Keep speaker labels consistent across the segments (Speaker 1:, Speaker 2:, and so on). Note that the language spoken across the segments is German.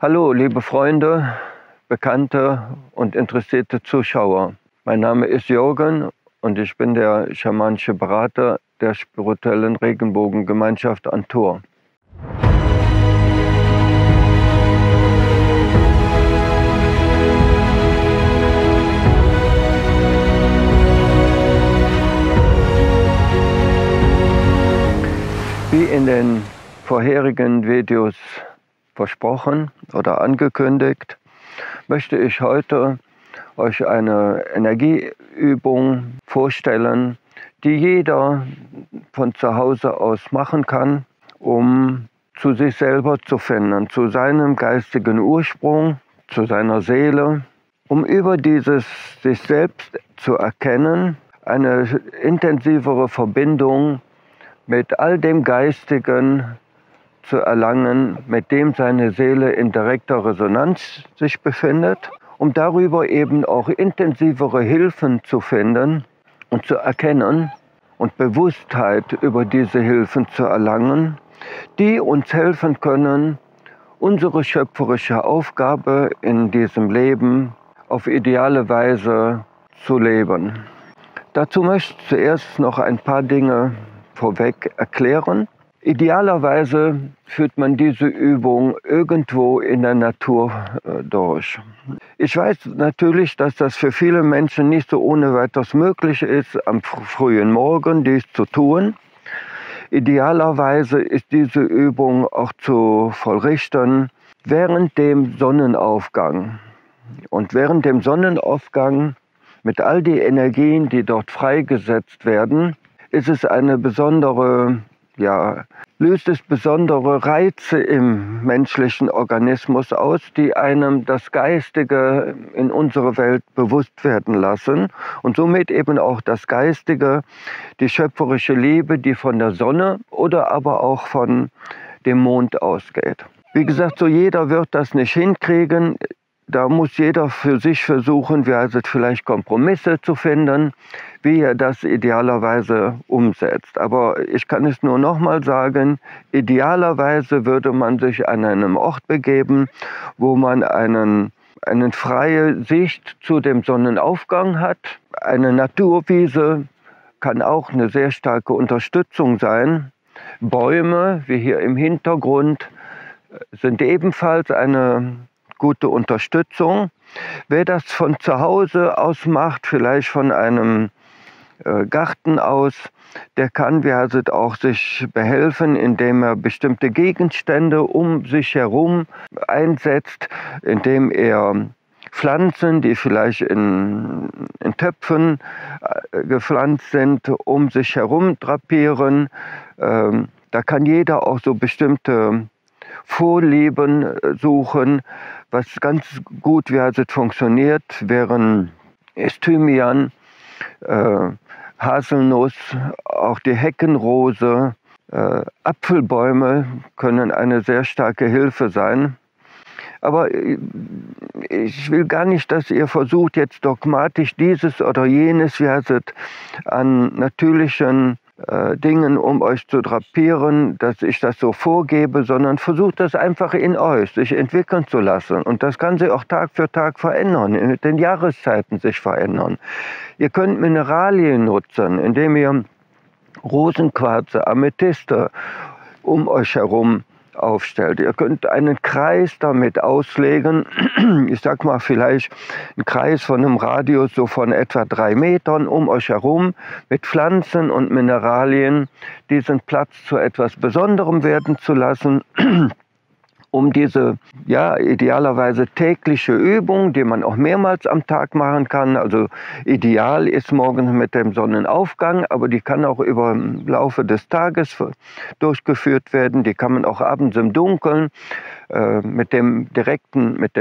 Speaker 1: Hallo, liebe Freunde, Bekannte und interessierte Zuschauer. Mein Name ist Jürgen und ich bin der schamanische Berater der spirituellen Regenbogengemeinschaft Antor. Wie in den vorherigen Videos versprochen oder angekündigt, möchte ich heute euch eine Energieübung vorstellen, die jeder von zu Hause aus machen kann, um zu sich selber zu finden, zu seinem geistigen Ursprung, zu seiner Seele, um über dieses sich selbst zu erkennen, eine intensivere Verbindung mit all dem Geistigen zu erlangen, mit dem seine Seele in direkter Resonanz sich befindet, um darüber eben auch intensivere Hilfen zu finden und zu erkennen und Bewusstheit über diese Hilfen zu erlangen, die uns helfen können, unsere schöpferische Aufgabe in diesem Leben auf ideale Weise zu leben. Dazu möchte ich zuerst noch ein paar Dinge vorweg erklären. Idealerweise führt man diese Übung irgendwo in der Natur durch. Ich weiß natürlich, dass das für viele Menschen nicht so ohne weiteres möglich ist, am frühen Morgen dies zu tun. Idealerweise ist diese Übung auch zu vollrichten während dem Sonnenaufgang. Und während dem Sonnenaufgang mit all den Energien, die dort freigesetzt werden, ist es eine besondere, löst es besondere Reize im menschlichen Organismus aus, die einem das Geistige in unserer Welt bewusst werden lassen und somit eben auch das Geistige, die schöpferische Liebe, die von der Sonne oder aber auch von dem Mond ausgeht. Wie gesagt, so jeder wird das nicht hinkriegen. Da muss jeder für sich versuchen, vielleicht Kompromisse zu finden, wie er das idealerweise umsetzt. Aber ich kann es nur nochmal sagen, idealerweise würde man sich an einem Ort begeben, wo man eine freie Sicht zu dem Sonnenaufgang hat. Eine Naturwiese kann auch eine sehr starke Unterstützung sein. Bäume, wie hier im Hintergrund, sind ebenfalls eine gute Unterstützung. Wer das von zu Hause aus macht, vielleicht von einem Garten aus, der kann auch sich behelfen, indem er bestimmte Gegenstände um sich herum einsetzt, indem er Pflanzen, die vielleicht in Töpfen gepflanzt sind, um sich herum drapieren. Da kann jeder auch so bestimmte Vorlieben suchen. Was ganz gut funktioniert, ist Thymian, Haselnuss, auch die Heckenrose, Apfelbäume können eine sehr starke Hilfe sein. Aber ich will gar nicht, dass ihr versucht, jetzt dogmatisch dieses oder jenes an natürlichen Dingen um euch zu drapieren, dass ich das so vorgebe, sondern versucht das einfach in euch, sich entwickeln zu lassen. Und das kann sich auch Tag für Tag verändern, mit den Jahreszeiten sich verändern. Ihr könnt Mineralien nutzen, indem ihr Rosenquarze, Amethyste um euch herum aufstellt. Ihr könnt einen Kreis damit auslegen, ich sag mal vielleicht einen Kreis von einem Radius so von etwa 3 Metern um euch herum mit Pflanzen und Mineralien, diesen Platz zu etwas Besonderem werden zu lassen, um diese idealerweise tägliche Übung, die man auch mehrmals am Tag machen kann. Also ideal ist morgens mit dem Sonnenaufgang, aber die kann auch über den Laufe des Tages durchgeführt werden. Die kann man auch abends im Dunkeln mit dem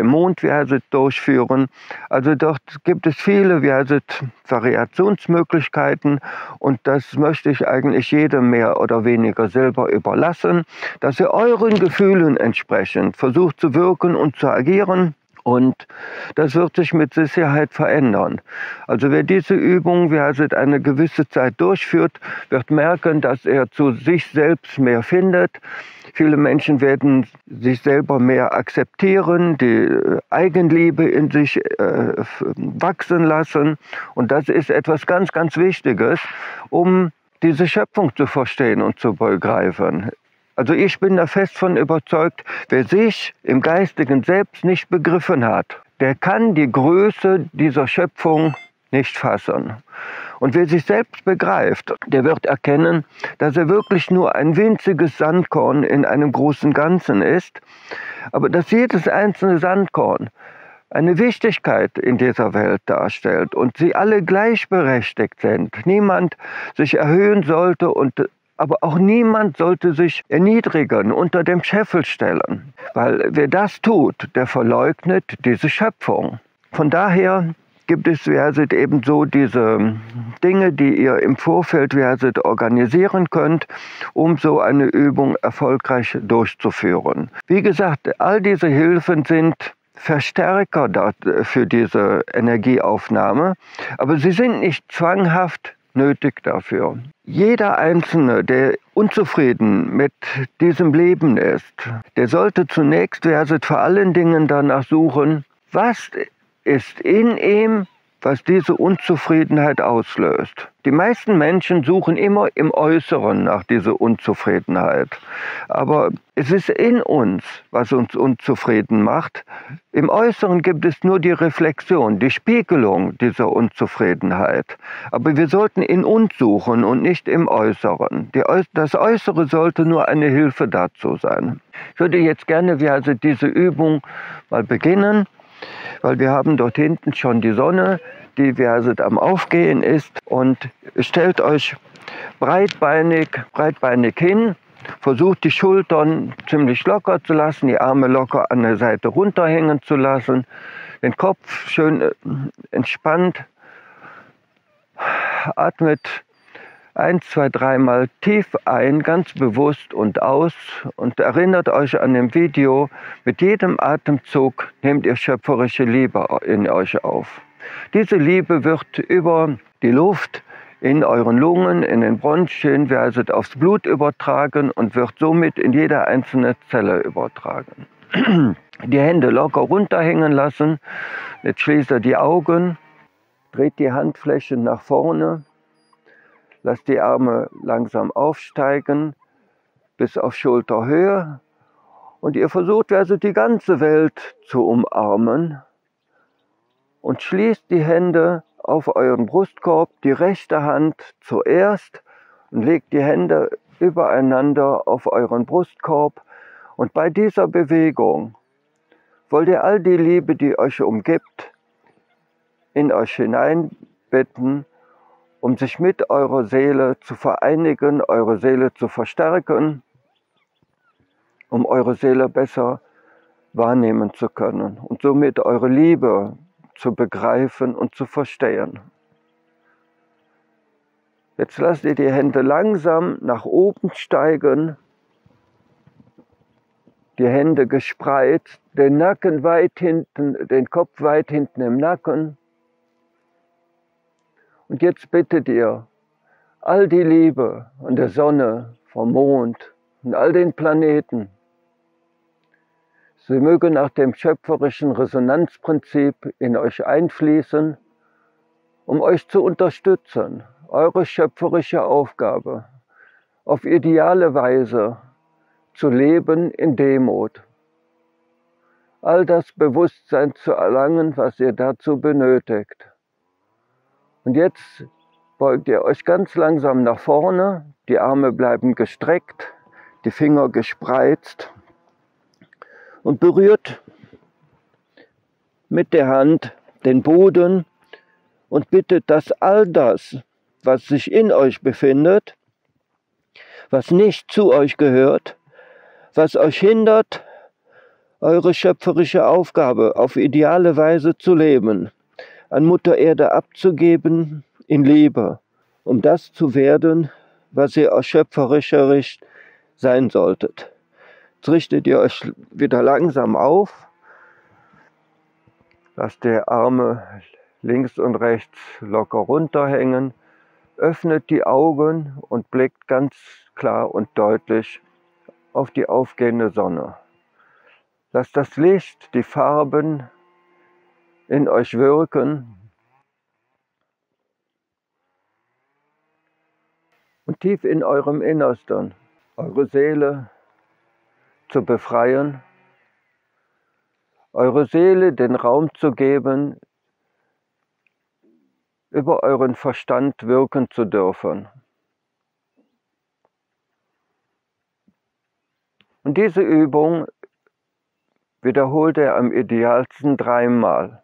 Speaker 1: Mond durchführen. Also dort gibt es viele Variationsmöglichkeiten und das möchte ich eigentlich jedem mehr oder weniger selber überlassen, dass ihr euren Gefühlen entsprechend versucht zu wirken und zu agieren Und das wird sich mit Sicherheit verändern. Also wer diese Übung, wie heißt eine gewisse Zeit durchführt, wird merken, dass er zu sich selbst mehr findet. Viele Menschen werden sich selber mehr akzeptieren, die Eigenliebe in sich wachsen lassen. Und das ist etwas ganz, ganz Wichtiges, um diese Schöpfung zu verstehen und zu begreifen. Also ich bin da fest von überzeugt, wer sich im geistigen Selbst nicht begriffen hat, der kann die Größe dieser Schöpfung nicht fassen. Und wer sich selbst begreift, der wird erkennen, dass er wirklich nur ein winziges Sandkorn in einem großen Ganzen ist, aber dass jedes einzelne Sandkorn eine Wichtigkeit in dieser Welt darstellt und sie alle gleichberechtigt sind. Niemand sich erhöhen sollte aber auch niemand sollte sich erniedrigen, unter dem Scheffel stellen. Weil wer das tut, der verleugnet diese Schöpfung. Von daher gibt es, ebenso diese Dinge, die ihr im Vorfeld, organisieren könnt, um so eine Übung erfolgreich durchzuführen. Wie gesagt, all diese Hilfen sind Verstärker für diese Energieaufnahme, aber sie sind nicht zwanghaft nötig dafür. Jeder Einzelne, der unzufrieden mit diesem Leben ist, der sollte zunächst vor allen Dingen danach suchen, was ist in ihm, was diese Unzufriedenheit auslöst. Die meisten Menschen suchen immer im Äußeren nach dieser Unzufriedenheit. Aber es ist in uns, was uns unzufrieden macht. Im Äußeren gibt es nur die Reflexion, die Spiegelung dieser Unzufriedenheit. Aber wir sollten in uns suchen und nicht im Äußeren. Das Äußere sollte nur eine Hilfe dazu sein. Ich würde jetzt gerne diese Übung mal beginnen, weil wir haben dort hinten schon die Sonne, die am Aufgehen ist. Und stellt euch breitbeinig hin, versucht die Schultern ziemlich locker zu lassen, die Arme locker an der Seite runterhängen zu lassen, den Kopf schön entspannt, atmet 1, 2, 3 Mal tief ein, ganz bewusst und aus und erinnert euch an dem Video, mit jedem Atemzug nehmt ihr schöpferische Liebe in euch auf. Diese Liebe wird über die Luft in euren Lungen, in den Bronchien, aufs Blut übertragen und wird somit in jede einzelne Zelle übertragen. Die Hände locker runterhängen lassen, jetzt schließt ihr die Augen, dreht die Handflächen nach vorne, lasst die Arme langsam aufsteigen bis auf Schulterhöhe und ihr versucht die ganze Welt zu umarmen und schließt die Hände auf euren Brustkorb, die rechte Hand zuerst und legt die Hände übereinander auf euren Brustkorb und bei dieser Bewegung wollt ihr all die Liebe, die euch umgibt, in euch hineinbitten, um sich mit eurer Seele zu vereinigen, eure Seele zu verstärken, um eure Seele besser wahrnehmen zu können und somit eure Liebe zu begreifen und zu verstehen. Jetzt lasst ihr die Hände langsam nach oben steigen, die Hände gespreizt, den Nacken weit hinten, den Kopf weit hinten im Nacken. Und jetzt bittet ihr all die Liebe von der Sonne, vom Mond und all den Planeten, sie möge nach dem schöpferischen Resonanzprinzip in euch einfließen, um euch zu unterstützen, eure schöpferische Aufgabe auf ideale Weise zu leben in Demut. All das Bewusstsein zu erlangen, was ihr dazu benötigt. Und jetzt beugt ihr euch ganz langsam nach vorne, die Arme bleiben gestreckt, die Finger gespreizt und berührt mit der Hand den Boden und bittet, dass all das, was sich in euch befindet, was nicht zu euch gehört, was euch hindert, eure schöpferische Aufgabe auf ideale Weise zu leben, an Mutter Erde abzugeben in Liebe, um das zu werden, was ihr aus schöpferischer Sicht sein solltet. Jetzt richtet ihr euch wieder langsam auf Lasst die Arme links und rechts locker runterhängen. Öffnet die Augen und blickt ganz klar und deutlich auf die aufgehende Sonne. Lasst das Licht, die Farben in euch wirken und tief in eurem Innersten eure Seele zu befreien, eure Seele den Raum zu geben, über euren Verstand wirken zu dürfen. Und diese Übung wiederholt er am idealsten 3-mal.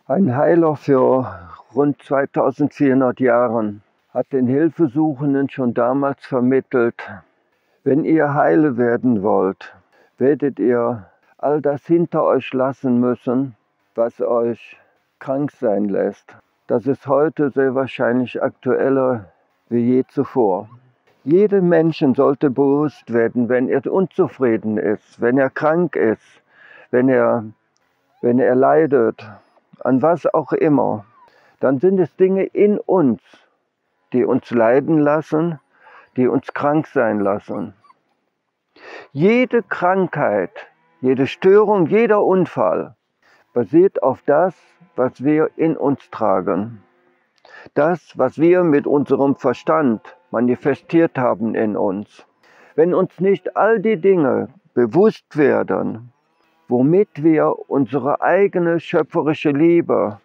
Speaker 1: Ein Heiler für rund 2400 Jahren hat den Hilfesuchenden schon damals vermittelt: Wenn ihr heile werden wollt, werdet ihr all das hinter euch lassen müssen, was euch krank sein lässt. Das ist heute sehr wahrscheinlich aktueller wie je zuvor. Jedem Menschen sollte bewusst werden, wenn er unzufrieden ist, wenn er krank ist, wenn er leidet, an was auch immer, dann sind es Dinge in uns, die uns leiden lassen, die uns krank sein lassen. Jede Krankheit, jede Störung, jeder Unfall basiert auf das, was wir in uns tragen. Das, was wir mit unserem Verstand manifestiert haben in uns. Wenn uns nicht all die Dinge bewusst werden, womit wir unsere eigene schöpferische Liebe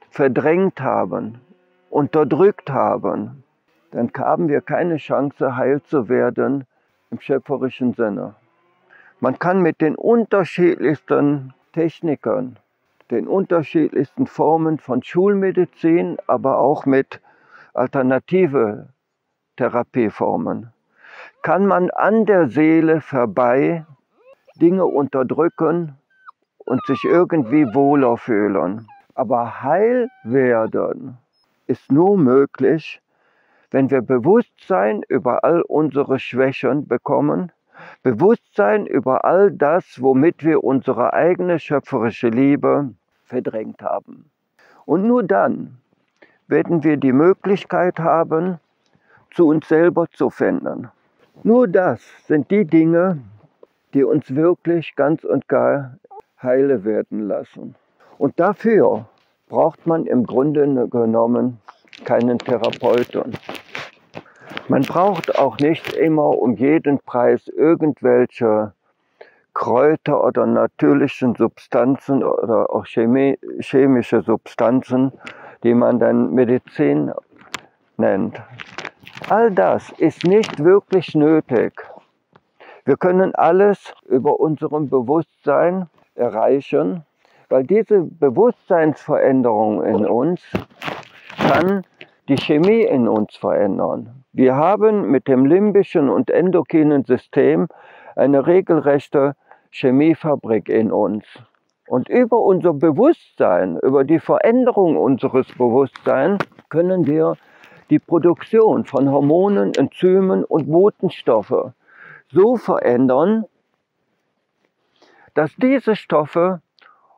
Speaker 1: verdrängt haben, unterdrückt haben, dann haben wir keine Chance, heil zu werden im schöpferischen Sinne. Man kann mit den unterschiedlichsten Techniken, den unterschiedlichsten Formen von Schulmedizin, aber auch mit alternative Therapieformen, kann man an der Seele vorbei Dinge unterdrücken und sich irgendwie wohler fühlen. Aber heil werden ist nur möglich, wenn wir Bewusstsein über all unsere Schwächen bekommen, Bewusstsein über all das, womit wir unsere eigene schöpferische Liebe verdrängt haben. Und nur dann werden wir die Möglichkeit haben, zu uns selber zu finden. Nur das sind die Dinge, die uns wirklich ganz und gar heile werden lassen. Und dafür braucht man im Grunde genommen keinen Therapeuten. Man braucht auch nicht immer um jeden Preis irgendwelche Kräuter oder natürlichen Substanzen oder auch chemische Substanzen, die man dann Medizin nennt. All das ist nicht wirklich nötig. Wir können alles über unserem Bewusstsein erreichen, weil diese Bewusstseinsveränderung in uns kann die Chemie in uns verändern. Wir haben mit dem limbischen und endokrinen System eine regelrechte Chemiefabrik in uns. Und über unser Bewusstsein, über die Veränderung unseres Bewusstseins können wir die Produktion von Hormonen, Enzymen und Botenstoffe so verändern, dass diese Stoffe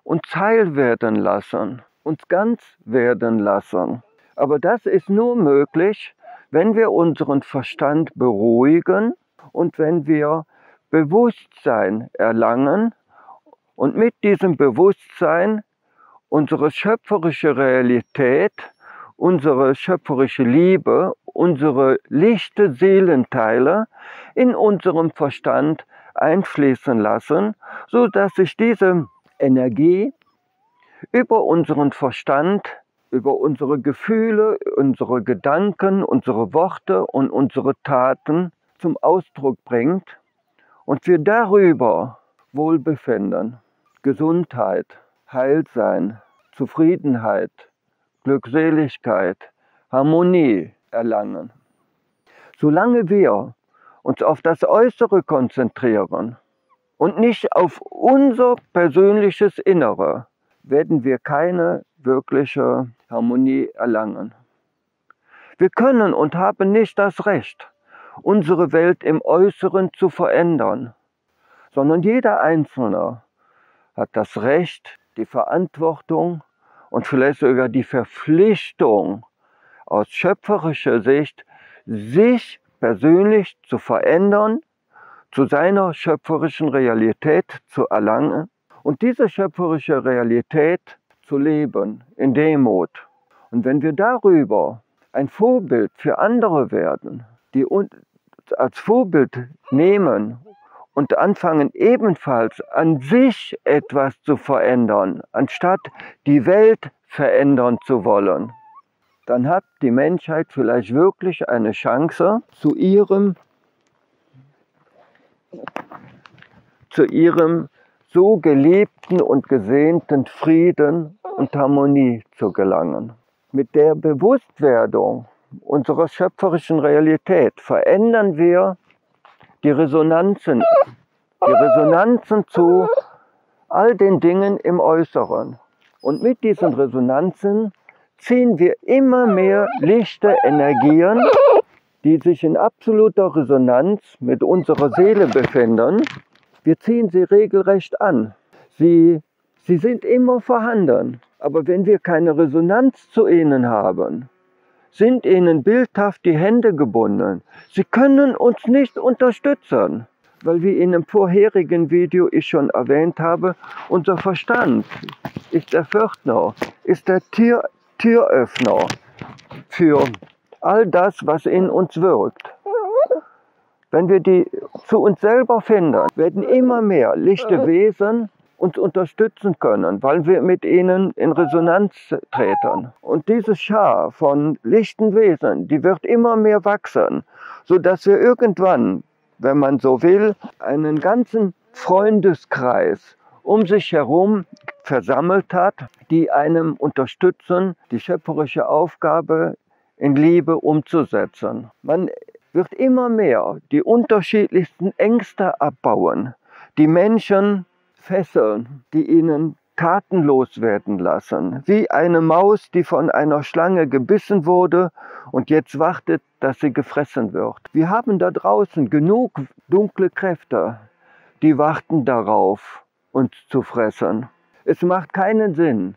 Speaker 1: uns heil werden lassen, uns ganz werden lassen. Aber das ist nur möglich, wenn wir unseren Verstand beruhigen und wenn wir Bewusstsein erlangen und mit diesem Bewusstsein unsere schöpferische Realität, unsere schöpferische Liebe, unsere lichte Seelenteile in unserem Verstand einfließen lassen, so dass sich diese Energie über unseren Verstand, über unsere Gefühle, unsere Gedanken, unsere Worte und unsere Taten zum Ausdruck bringt und wir darüber Wohlbefinden, Gesundheit, Heilsein, Zufriedenheit, Glückseligkeit, Harmonie erlangen. Solange wir uns auf das Äußere konzentrieren und nicht auf unser persönliches Innere, werden wir keine wirkliche Harmonie erlangen. Wir können und haben nicht das Recht, unsere Welt im Äußeren zu verändern, sondern jeder Einzelne hat das Recht, die Verantwortung und vielleicht sogar die Verpflichtung, aus schöpferischer Sicht sich persönlich zu verändern, zu seiner schöpferischen Realität zu erlangen und diese schöpferische Realität zu leben in Demut. Und wenn wir darüber ein Vorbild für andere werden, die uns als Vorbild nehmen und anfangen ebenfalls an sich etwas zu verändern, anstatt die Welt verändern zu wollen, dann hat die Menschheit vielleicht wirklich eine Chance, zu ihrem so geliebten und gesehnten Frieden und Harmonie zu gelangen. Mit der Bewusstwerdung unserer schöpferischen Realität verändern wir die Resonanzen zu all den Dingen im Äußeren. Und mit diesen Resonanzen ziehen wir immer mehr lichte Energien, die sich in absoluter Resonanz mit unserer Seele befinden. Wir ziehen sie regelrecht an. Sie sind immer vorhanden. Aber wenn wir keine Resonanz zu ihnen haben, sind ihnen bildhaft die Hände gebunden. Sie können uns nicht unterstützen, weil wie in dem vorherigen Video ich schon erwähnt habe, unser Verstand ist der Pförtner, ist der Türöffner für all das, was in uns wirkt. Wenn wir die zu uns selber finden, werden immer mehr lichte Wesen uns unterstützen können, weil wir mit ihnen in Resonanz treten. Und diese Schar von lichten Wesen, die wird immer mehr wachsen, sodass wir irgendwann, wenn man so will, einen ganzen Freundeskreis um sich herum versammelt hat, die einem unterstützen, die schöpferische Aufgabe in Liebe umzusetzen. Man wird immer mehr die unterschiedlichsten Ängste abbauen, die Menschen fesseln, die ihnen tatenlos werden lassen, wie eine Maus, die von einer Schlange gebissen wurde und jetzt wartet, dass sie gefressen wird. Wir haben da draußen genug dunkle Kräfte, die warten darauf, uns zu fressen. Es macht keinen Sinn,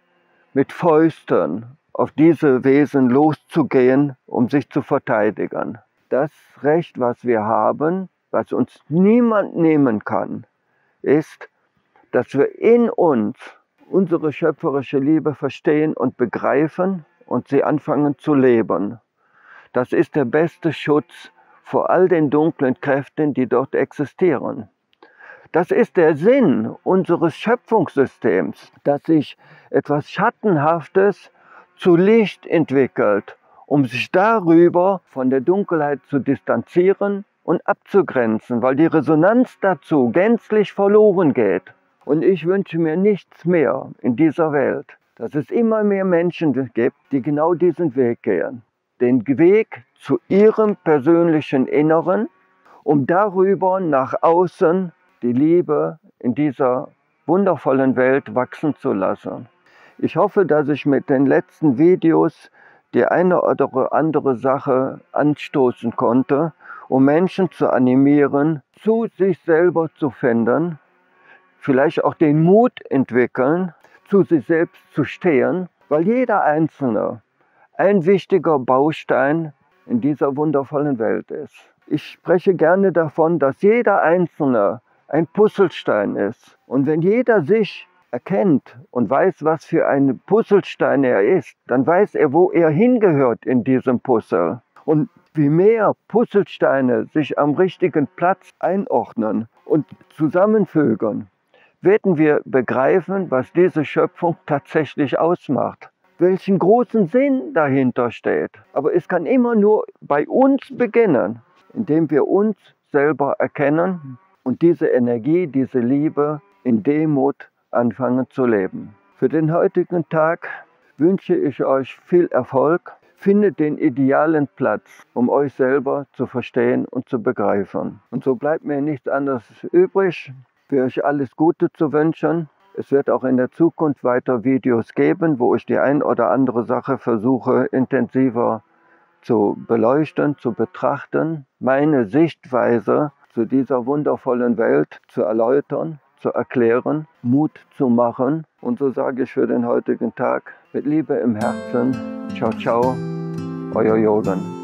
Speaker 1: mit Fäusten auf diese Wesen loszugehen, um sich zu verteidigen. Das Recht, was wir haben, was uns niemand nehmen kann, ist, dass wir in uns unsere schöpferische Liebe verstehen und begreifen und sie anfangen zu leben. Das ist der beste Schutz vor all den dunklen Kräften, die dort existieren. Das ist der Sinn unseres Schöpfungssystems, dass sich etwas Schattenhaftes zu Licht entwickelt, um sich darüber von der Dunkelheit zu distanzieren und abzugrenzen, weil die Resonanz dazu gänzlich verloren geht. Und ich wünsche mir nichts mehr in dieser Welt, dass es immer mehr Menschen gibt, die genau diesen Weg gehen. Den Weg zu ihrem persönlichen Inneren, um darüber nach außen die Liebe in dieser wundervollen Welt wachsen zu lassen. Ich hoffe, dass ich mit den letzten Videos die eine oder andere Sache anstoßen konnte, um Menschen zu animieren, zu sich selber zu finden, vielleicht auch den Mut entwickeln, zu sich selbst zu stehen, weil jeder Einzelne ein wichtiger Baustein in dieser wundervollen Welt ist. Ich spreche gerne davon, dass jeder Einzelne ein Puzzlestein ist. Und wenn jeder sich erkennt und weiß, was für ein Puzzlestein er ist, dann weiß er, wo er hingehört in diesem Puzzle. Und wie mehr Puzzlesteine sich am richtigen Platz einordnen und zusammenfügen, werden wir begreifen, was diese Schöpfung tatsächlich ausmacht. Welchen großen Sinn dahinter steht. Aber es kann immer nur bei uns beginnen, indem wir uns selber erkennen und diese Energie, diese Liebe in Demut anfangen zu leben. Für den heutigen Tag wünsche ich euch viel Erfolg. Findet den idealen Platz, um euch selber zu verstehen und zu begreifen. Und so bleibt mir nichts anderes übrig, für euch alles Gute zu wünschen. Es wird auch in der Zukunft weiter Videos geben, wo ich die ein oder andere Sache versuche, intensiver zu beleuchten, zu betrachten, meine Sichtweise zu dieser wundervollen Welt zu erläutern, zu erklären, Mut zu machen. Und so sage ich für den heutigen Tag mit Liebe im Herzen, ciao, ciao, euer Jordan.